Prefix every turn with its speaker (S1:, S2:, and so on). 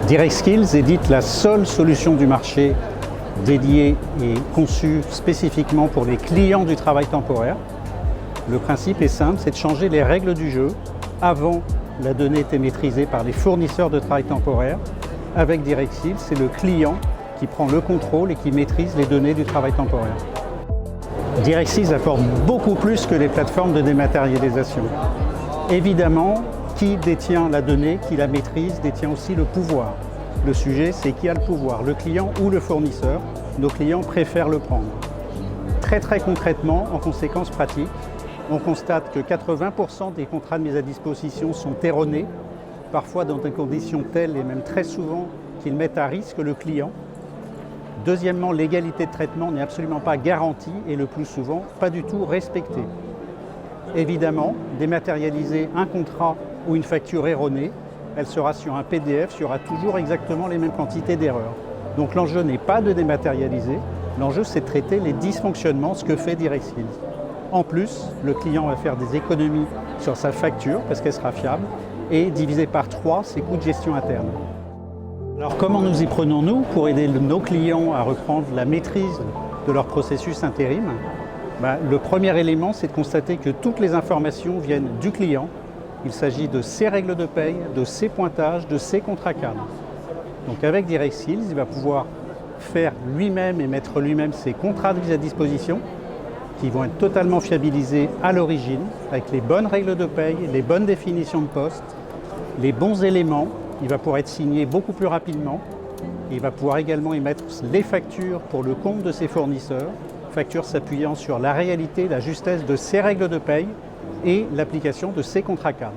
S1: DirectSkills édite la seule solution du marché dédiée et conçue spécifiquement pour les clients du travail temporaire. Le principe est simple, c'est de changer les règles du jeu. Avant, la donnée était maîtrisée par les fournisseurs de travail temporaire. Avec DirectSkills, c'est le client qui prend le contrôle et qui maîtrise les données du travail temporaire. DirectSkills apporte beaucoup plus que les plateformes de dématérialisation. Évidemment, qui détient la donnée, qui la maîtrise, détient aussi le pouvoir. Le sujet, c'est qui a le pouvoir, le client ou le fournisseur. Nos clients préfèrent le prendre. Très concrètement, en conséquence pratique, on constate que 80% des contrats de mise à disposition sont erronés, parfois dans des conditions telles et même très souvent qu'ils mettent à risque le client. Deuxièmement, l'égalité de traitement n'est absolument pas garantie et le plus souvent pas du tout respectée. Évidemment, dématérialiser un contrat ou une facture erronée, elle sera sur un PDF, il y aura toujours exactement les mêmes quantités d'erreurs. Donc l'enjeu n'est pas de dématérialiser, l'enjeu c'est de traiter les dysfonctionnements, ce que fait DirectSkills. En plus, le client va faire des économies sur sa facture parce qu'elle sera fiable et diviser par 3 ses coûts de gestion interne. Alors comment nous y prenons-nous pour aider nos clients à reprendre la maîtrise de leur processus intérim? Le premier élément, c'est de constater que toutes les informations viennent du client. Il s'agit de ses règles de paye, de ses pointages, de ses contrats cadres. Donc avec DirectSkills, il va pouvoir faire lui-même et mettre lui-même ses contrats de mise à disposition qui vont être totalement fiabilisés à l'origine avec les bonnes règles de paye, les bonnes définitions de poste, les bons éléments. Il va pouvoir être signé beaucoup plus rapidement. Il va pouvoir également émettre les factures pour le compte de ses fournisseurs, factures s'appuyant sur la réalité, la justesse de ses règles de paye et l'application de ses contrats cadres.